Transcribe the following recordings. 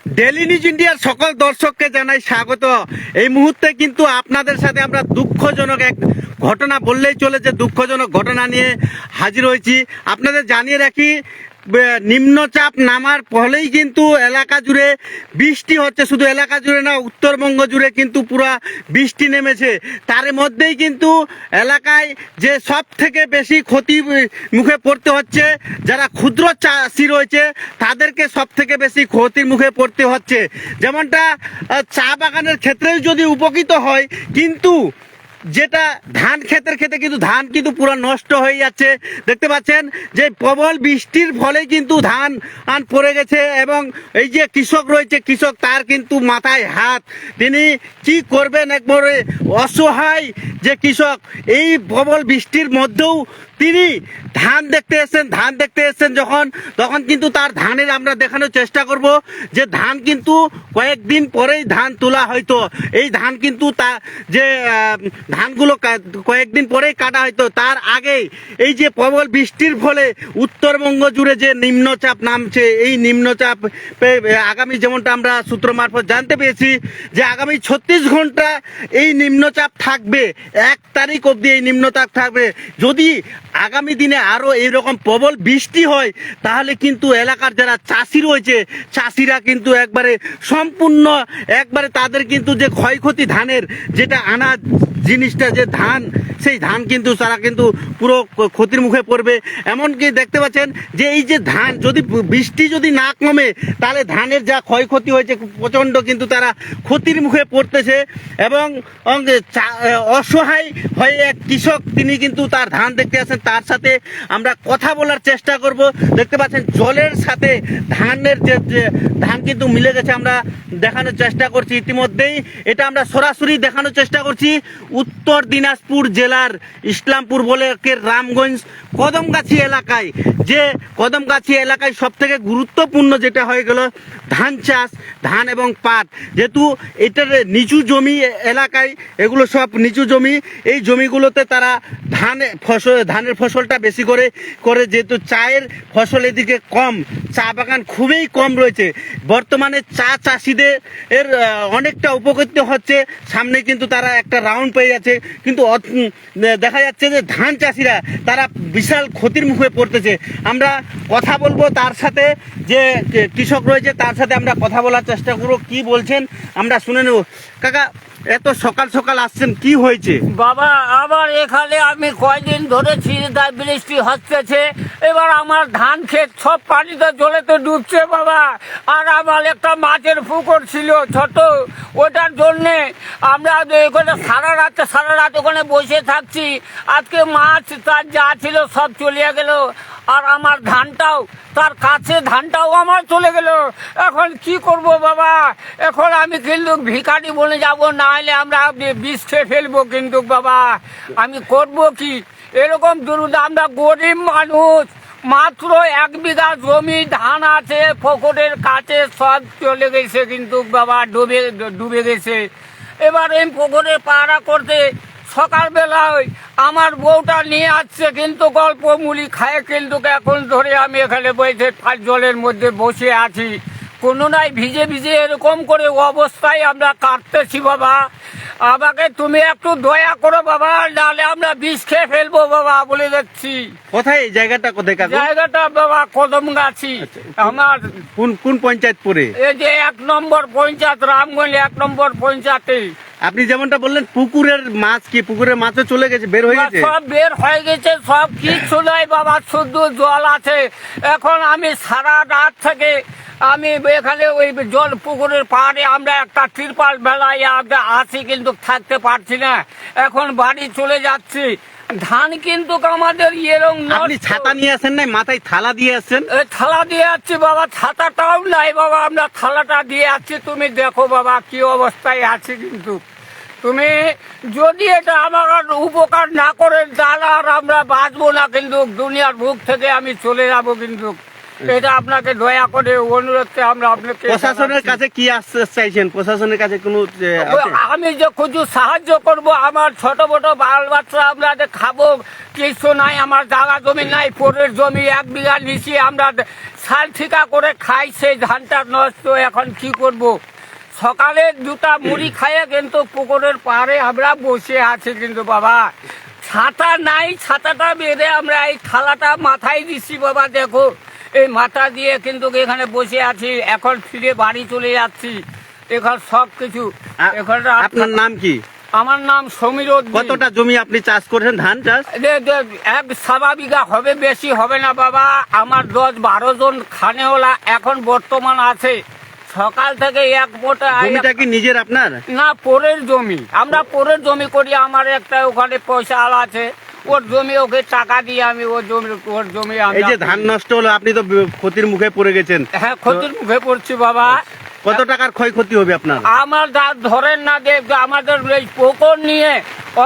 Daily news ইন্ডিয়ার সকল দর্শককে জানাই স্বাগত। এই মুহূর্তে কিন্তু আপনাদের সাথে আমরা দুঃখজনক এক ঘটনা বললেই চলে, যে দুঃখজনক ঘটনা নিয়ে হাজির হয়েছি। আপনাদের জানিয়ে রাখি, নিম্নচাপ নামার ফলেই কিন্তু এলাকা জুড়ে বৃষ্টি হচ্ছে। শুধু এলাকা জুড়ে না, উত্তরবঙ্গ জুড়ে কিন্তু পুরা বৃষ্টি নেমেছে। তার মধ্যেই কিন্তু এলাকায় যে সব থেকে বেশি ক্ষতি মুখে পড়তে হচ্ছে, যারা ক্ষুদ্র চাষি রয়েছে তাদেরকে সব থেকে বেশি ক্ষতির মুখে পড়তে হচ্ছে। যেমনটা চা বাগানের ক্ষেত্রেও যদি উপকৃত হয়, কিন্তু যেটা ধান ক্ষেতের ক্ষেত্রে কিন্তু ধান কিন্তু পুরো নষ্ট হয়ে যাচ্ছে। দেখতে পাচ্ছেন যে প্রবল বৃষ্টির ফলে কিন্তু ধান পড়ে গেছে, এবং এই যে কৃষক রয়েছে, কৃষক তার কিন্তু মাথায় হাত। তিনি কি করবেন, একবারে অসহায় যে কৃষক। এই প্রবল বৃষ্টির মধ্যেও তিনি ধান দেখতে এসেছেন যখন, তখন কিন্তু তার ধানের আমরা দেখানোর চেষ্টা করব যে ধান কিন্তু কয়েকদিন পরেই ধান তোলা হয়তো। এই ধান কিন্তু তা যে ধানগুলো কয়েকদিন পরেই কাটা হয়তো, তার আগেই এই যে প্রবল বৃষ্টির ফলে উত্তরবঙ্গ জুড়ে যে নিম্নচাপ নামছে, এই নিম্নচাপ আগামী, যেমনটা আমরা সূত্র মারফত জানতে পেরেছি যে আগামী 36 ঘন্টা এই নিম্নচাপ থাকবে। 1 তারিখ অবধি এই নিম্নচাপ থাকবে। যদি আগামী দিনে আরও এইরকম প্রবল বৃষ্টি হয়, তাহলে কিন্তু এলাকার যারা চাষি রয়েছে, চাষিরা কিন্তু একবারে সম্পূর্ণ একবারে তাদের কিন্তু যে ক্ষয়ক্ষতি ধানের, যেটা আনাজ জিনিসটা যে ধান, সেই ধান কিন্তু তারা কিন্তু পুরো ক্ষতির মুখে পড়বে। এমনকি দেখতে পাচ্ছেন যে এই যে ধান, যদি বৃষ্টি যদি না কমে, তাহলে ধানের যা ক্ষয়ক্ষতি হয়েছে প্রচণ্ড কিন্তু তারা ক্ষতির মুখে পড়তেছে। এবং অসহায় হয়ে এক কৃষক, তিনি কিন্তু তার ধান দেখতে আসেন, তার সাথে আমরা কথা বলার চেষ্টা করব। দেখতে পাচ্ছেন জলের সাথে ধানের যে ধান কিন্তু মিলে গেছে, আমরা দেখানোর চেষ্টা করছি ইতিমধ্যেই। এটা আমরা সরাসরি দেখানোর চেষ্টা করছি উত্তর দিনাজপুর জেলার ইসলামপুর ব্লকের রামগঞ্জ কদমগাছি এলাকায়। যে কদমগাছি এলাকায় সব থেকে গুরুত্বপূর্ণ যেটা হয়ে গেল ধান চাষ, ধান এবং পাট। যেহেতু এটার নিচু জমি এলাকায়, এগুলো সব নিচু জমি, এই জমিগুলোতে তারা ধানের ফসলটা বেশি করে যেহেতু চায়ের ফসল এদিকে কম, চা বাগান খুবই কম রয়েছে। বর্তমানে চা চাষিদের অনেকটা উপকৃত হচ্ছে। সামনে কিন্তু তারা একটা রাউন্ড পেয়ে যাচ্ছে, কিন্তু দেখা যাচ্ছে যে ধান চাষিরা তারা বিশাল ক্ষতির মুখে পড়তেছে। আমরা কথা বলবো তার সাথে, যে কৃষক রয়েছে তার সাথে আমরা কথা বলার চেষ্টা করবো। কি বলছেন আমরা শুনে নেব। কাকা, এত সকাল সকাল আসছেন, কি হয়েছে? বাবা, আবার এখানে আমি কয়দিন ধরে তাই বৃষ্টি হচ্ছে, এবার আমার ধান ক্ষেত সব পানিতে জলেতে ডুবছে বাবা। আর আমার একটা মাছের পুকুর ছিল ছোট, ওটার জন্যে আমরা এখানে সারা রাত ওখানে বসে থাকছি। আজকে মাছ তার যা ছিল সব চলে গেল, আর আমার ধানটাও, তার কাছে ধানটাও আমার চলে গেল। এখন কি করব বাবা? এখন আমি কিন্তু ভিখারি বনে যাব, না হলে আমরা বিষ খেয়ে ফেলবো। কিন্তু বাবা, আমি করব কি? এরকম দুরুদ, আমরা গরিব মানুষ, মাত্র 1 বিঘা জমি ধান আছে, পুকুরের কাছে সব চলে গেছে কিন্তু বাবা, ডুবে গেছে। এবার এই পুকুরে পাড়া করতে সকালবেলায় আমার বউটা নিয়ে আসছে, কিন্তু গল্প মুড়ি খায়, কিন্তু এখন ধরে আমি এখানে বসে জলের মধ্যে বসে আছি। কোনো নাই ভিজে ভিজে এরকম করে অবস্থায় আমরা কাটতেছি বাবা। আমাকে তুমি একটু দয়া করো বাবা, নাহলে আমরা বিষ খেয়ে ফেলবো বাবা, বলে যাচ্ছি। কোথায় এই জায়গাটা? কোথায় জায়গাটা বাবা কদমগাছি। আমার কোন পঞ্চায়েত পড়ে? এই যে 1 নম্বর পঞ্চায়েত, রামগঞ্জ 1 নম্বর পঞ্চায়েতে। আপনি যেমনটা বললেন পুকুরের মাছ, কি পুকুরের মাছও চলে গেছে, বের হয়ে গেছে? সব বের হয়ে গেছে, সব কিছু নাই বাবা, শুধু জল আছে। এখন আমি সারা রাত থেকে আমি এখানে ওই জল পুকুরের পাড়ে আমরা একটা তিরপাল বেলায় আমরা আছি, কিন্তু থাকতে পারছি না। এখন বাড়ি চলে যাচ্ছি। ধান কিন্তু আমাদের এরকম। আপনি ছাতা নিয়ে আসেন নাই, মাথায় থালা দিয়ে আসছেন? থালা দিয়ে যাচ্ছি বাবা, ছাতাটাও নাই বাবা, আমরা থালাটা দিয়ে যাচ্ছি। তুমি দেখো বাবা কি অবস্থায় আছে। কিন্তু তুমি যদি এটা আমার উপকার না করেন, তাহলে আর আমরা বাঁচবো না, কিন্তু দুনিয়ার বুক থেকে আমি চলে যাব। কিন্তু এটা আপনাকে দয়া করে অনুরোধ করে আমরা আপনাকে প্রশাসনের কাছে কি আশ্বাস চাইছেন? প্রশাসনের কাছে কোনো আছে? আমি যে কিছু সাহায্য করব, আমার ছোট ছোট বাল বাচ্চা আমরা যে খাবো কিছু নাই, আমার জায়গা জমি নাই, পরের জমি 1 বিঘা নিচে আমরা সাল ঠিকা করে খাই, সেই ধানটা নষ্ট, এখন কি করব? সকালে 2টা মুড়ি খাইয়ে কিন্তু পুকুরের পাড়ে আমরা বসে আছি, কিন্তু বাবা ছাতা নাই, ছাতাটা বেঁধে আমরা এই থালাটা মাথায় দিচ্ছি বাবা, দেখো এই মাথা দিয়ে কিন্তু এখানে বসে আছি, এখন ফিরে বাড়ি চলে যাচ্ছি, এখন সব কিছু। এখন আপনার নাম কি? আমার নাম সমীর উদ্দিন। কতটা জমি আপনি চাষ করেছেন, ধান চাষ? 1 বিঘা হবে, বেশি হবে না বাবা। আমার 10-12 জন খানেওয়ালা এখন বর্তমান আছে, সকাল থেকে 1 মোটা। জমিটা কি নিজের আপনার? না, পরের জমি, আমরা পরের জমি করি, আমার একটা ওখানে পয়সা আলা আছে, ওর জমি, ওকে টাকা দিয়ে আমি ওর জমি এই যে ধান নষ্ট হলো, আপনি তো ক্ষতির মুখে পড়ে গেছেন। হ্যাঁ, ক্ষতির মুখে পড়ছি বাবা। কত টাকার ক্ষয়ক্ষতি হবে আপনার? আমার ধরেন না যে আমাদের এই পুকুর নিয়ে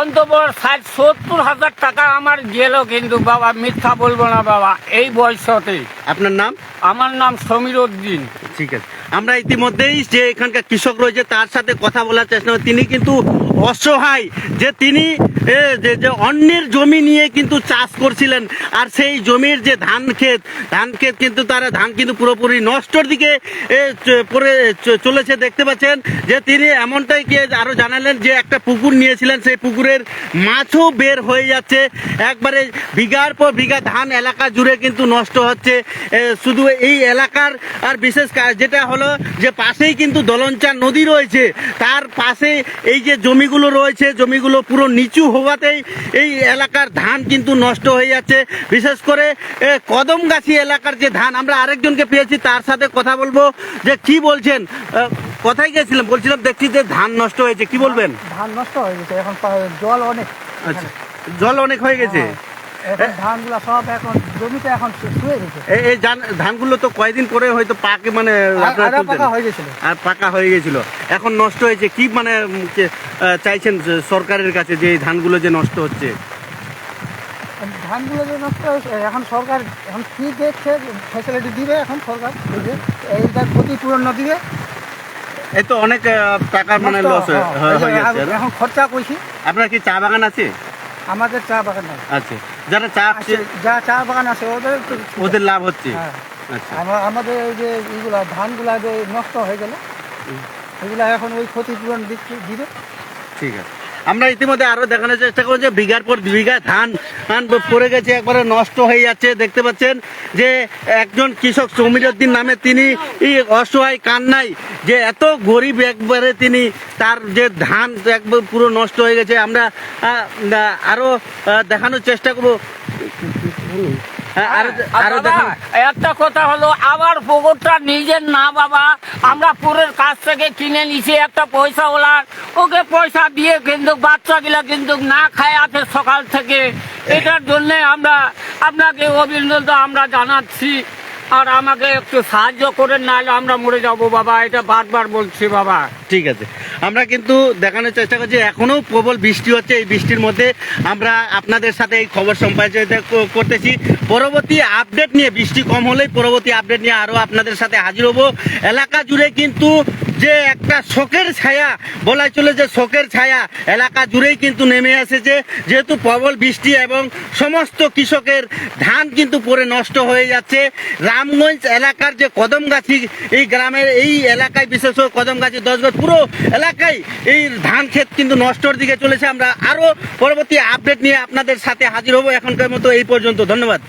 অন্তত 60-70 হাজার টাকা আমার গেল, কিন্তু বাবা মিথ্যা বলবো না বাবা, এই বয়সতেই। আপনার নাম? আমার নাম সমীর উদ্দিন। ঠিক আছে, আমরা ইতিমধ্যেই যে এখানকার কৃষক রয়েছে তার সাথে কথা বলার চেষ্টা করি। তিনি কিন্তু অসহায়, যে তিনি যে অন্যের জমি নিয়ে কিন্তু চাষ করছিলেন, আর সেই জমির যে ধান ক্ষেত কিন্তু তারা ধান কিন্তু পুরোপুরি নষ্টর দিকে পড়ে চলেছে। দেখতে পাচ্ছেন যে তিনি এমনটাই কি আরো জানালেন যে একটা পুকুর নিয়েছিলেন, সেই পুকুরের মাছও বের হয়ে যাচ্ছে, একবারে বিঘার পর বিঘা ধান এলাকা জুড়ে কিন্তু নষ্ট হচ্ছে। শুধু এই এলাকার আর বিশেষ যেটা হলো যে পাশেই কিন্তু দলনচা নদী রয়েছে, তার পাশে এই যে জমিগুলো রয়েছে, জমিগুলো পুরো নিচু হওয়াতেই এই এলাকার ধান কিন্তু নষ্ট হয়ে যাচ্ছে। বিশেষ করে কদমগাছি এলাকার যে ধান, আমরা আরেকজনকে পেয়েছি, তার সাথে কথা বলবো যে কি বলছেন। কোথায় গেছিলাম? বলছিলাম দেখছি যে ধান নষ্ট হয়েছে, কি বলবেন? ধান নষ্ট হয়ে গেছে, এখন জল অনেক। আচ্ছা, জল অনেক হয়ে গেছে। এখন ধানগুলো সব এখন জমিতে এখন শুয়ে গেছে। এই ধানগুলো তো কয়েকদিন পরে হয়তো পাকে, মানে আপনারা আধা তুলতেন। পাকা হয়ে গেছিল। আর পাকা হয়ে গেছিল, এখন নষ্ট হয়েছে। কি মানে চাইছেন সরকারের কাছে যে এই ধানগুলো যে নষ্ট হচ্ছে? ধানগুলো যে নষ্ট হয়েছে, এখন সরকার এখন কি দেখছে, ফ্যাসিলিটি দিবে এখন সরকার, এই যে এইটা ক্ষতিপূরণ দিবে। এই তো অনেক টাকার মানে নষ্ট, লস হ্যাঁ, হয়ে যাচ্ছে না? এখন খরচা করছি। আপনার কি চা বাগান আছে? আমাদের চা বাগান নাই। আচ্ছা, যারা চা যা চা বাগান আছে ওদের ওদের লাভ হচ্ছে। হ্যাঁ, আচ্ছা, আমাদের এই যে এইগুলা ধানগুলা যে নষ্ট হয়ে গেল, এগুলা এখন ওই ক্ষতিপূরণ দিবে। ঠিক আছে। আমরা ইতিমধ্যে আরো দেখানোর চেষ্টা করছি যে বিঘার পর বিঘা ধান পড়ে গেছে, একবারে নষ্ট হয়ে যাচ্ছে। দেখতে পাচ্ছেন যে একজন কৃষক সমীর উদ্দিন নামে, তিনি অসহায় কান্নাই, যে এত গরিব, একবারে তিনি তার যে ধান একবার পুরো নষ্ট হয়ে গেছে। আমরা আরো দেখানোর চেষ্টা করবো। আরো বাবা, একটা কথা হলো, আবার পুকুরটা নিজের না বাবা, আমরা পুরের কাছ থেকে কিনে নিছি একটা পয়সা ওলার, ওকে পয়সা দিয়ে কিন্তু বাচ্চাগুলা কিন্তু না খায় আছে সকাল থেকে। এটার জন্য আমরা আপনাকে অভিনন্দন আমরা জানাচ্ছি, আর আমাকে একটু সাহায্য করেন, নাহলে আমরা মরে যাবো বাবা, এটা বারবার বলছি বাবা। ঠিক আছে, আমরা কিন্তু দেখানোর চেষ্টা করছি। এখনো প্রবল বৃষ্টি হচ্ছে, এই বৃষ্টির মধ্যে আমরা আপনাদের সাথে এই খবর সম্প্রচারিত করতেছি। পরবর্তী আপডেট নিয়ে, বৃষ্টি কম হলেই পরবর্তী আপডেট নিয়ে আরো আপনাদের সাথে হাজির হব। এলাকা জুড়ে কিন্তু যে একটা শোকের ছায়া, বলা চলে যে শোকের ছায়া এলাকা জুড়েই কিন্তু নেমে এসেছে, যেহেতু প্রবল বৃষ্টি এবং সমস্ত কৃষকের ধান কিন্তু পরে নষ্ট হয়ে যাচ্ছে। রামগঞ্জ এলাকার যে কদমগাছি, এই গ্রামের এই এলাকায়, বিশেষ করে কদমগাছি 10 গজ পুরো এলাকায় এই ধান ক্ষেত কিন্তু নষ্টর দিকে চলেছে। আমরা আরো পরবর্তী আপডেট নিয়ে আপনাদের সাথে হাজির হব। এখনকার মতো এই পর্যন্ত, ধন্যবাদ।